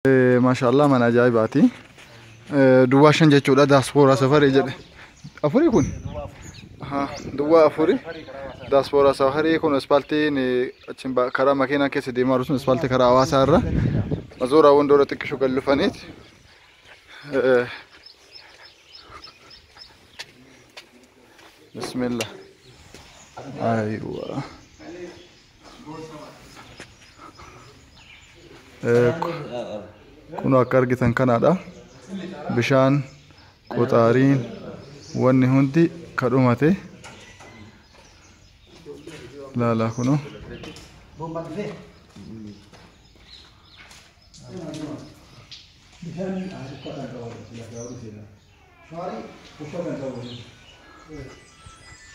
ما شاء الله من عجائباتي دواشن جتشولا داسبورا سفري جد أفوري يكون ها دوا أفوري داسبورا سفري يكون أسفلتي نشين كرا مكينة كيس دي مارسون أسفلتي كرا واسارة مزورا وندورة تكشو كلفانيت بسم الله أيوة كنا كارجتن كندا بشان كوتارين واني هندي كروماتي لا كنو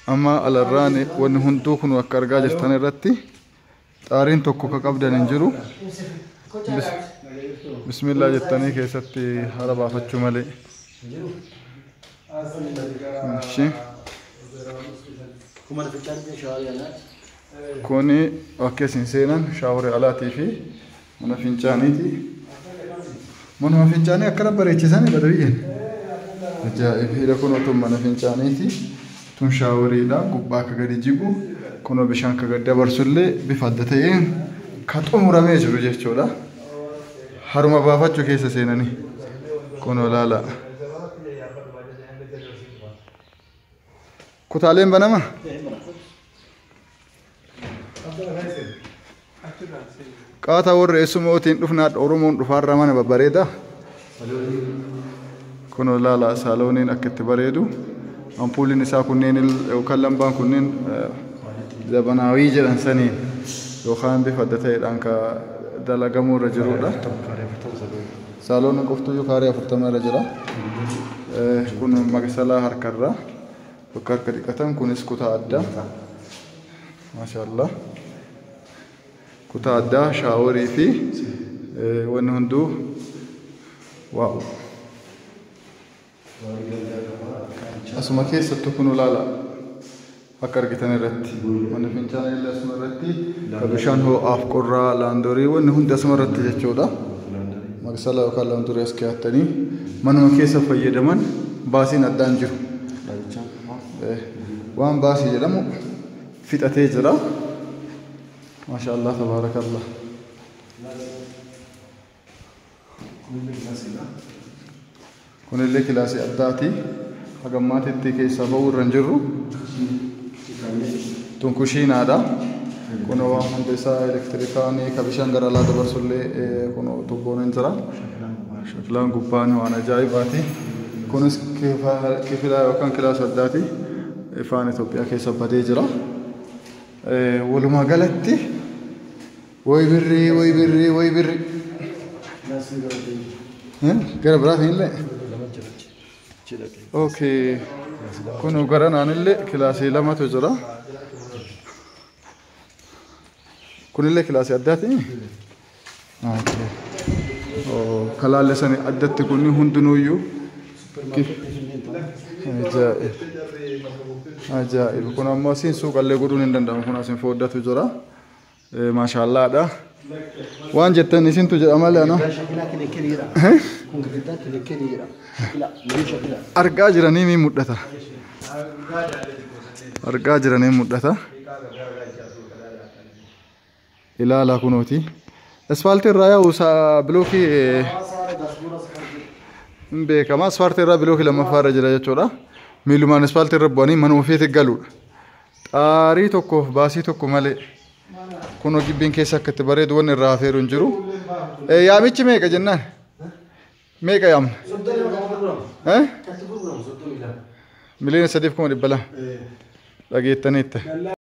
أما على الراني واني هندو كنو كارجا جرتن الرتي تارين توكو كقبضة ننجرو بسم الله جتني كيستي هربا فتشو ملي ماشي كوني اوكي سينسينا شاوري علاتي في من فينجانيتي من فينجاني اكرم بريتشساني بدويه جائب هي كونو تم من فينجانيتي تون شاوري دا غباك غدي جيبو كونو بشان كغد برسله بفدتين كطمرمه جرو جچولا haruma baafachuu keessa seenanii kunoo laala kutaaleen banama qaata warra eessumootiin dhufnaa oromoon dhufaarra mana babbareeda kunoo laala saalooniin akka itti bareedu ampuuliin isaa kunneen yookaan lambaan kunneen zabanaawii jedhan saniin yookaan bifa adda ta'eedhaan ka dalagamu rajuludha salon qoftu yukaari afurtama rajula kun magsala harkarra bakka dhiqatan kunis kutaa adda maashaallah kutaa adda shaaworii fi wanni hunduu waaw asuma keessattu kun laala akka argitan irratti wanni fincaana illee asuma irratti kabishaan ho'aaf qorraa laandorii wanni hundi asuma irratti jechuudha magsala yookaan laandorii as keeyattanii manuma keessa fayyadaman baasiin addaan jiru waan baasii jedhamu fixatee jira maashaallah tabaarakallah kunillee kilaasii addaati hagammaatitti keessaa ba'uu irra hin jirru tun kushiinaadha kuno waan hundi isaa elektirikaanii kabishaan gara alaa dabarsullee kuno tubboon hin jira shaklaan gubbaan waan ajaa'ibaati kunis kifila yookaan kilaasa addaati ifaan Itoophiyaa keessa badee jira walumaa galatti way birrii gara biraatiin illee okay kuno gara naanillee kilaasii lamatu jira kunillee kilaasii addaati okay kalaalle sani addatti kunni hundinuuyyuu ajaa'ib kun ammoo asiin suuqallee godhuun hin danda'amu kun asiin fooddatu jira maashaallah dha waan jettan isintu jedha malee ana argaa jiranii mi mudhata argaa jiranii mudhata ilaala kunooti asfaaltii irraa yaa'u bilookii hin beekama asfaaltii irraa bilookii lammaffaa irra jira jechuudha miilumaan asfaaltii irra bu'anii manuma ofiitti galuudha xaarii tokkoof baasii tokko malee kunoo gibbiin keessa akka itti bareedu wanni irraa hafeeru hin jiru yaamichi meeqa jennaan meeqa yaamna miliyoona 3,200 dhageettaniitte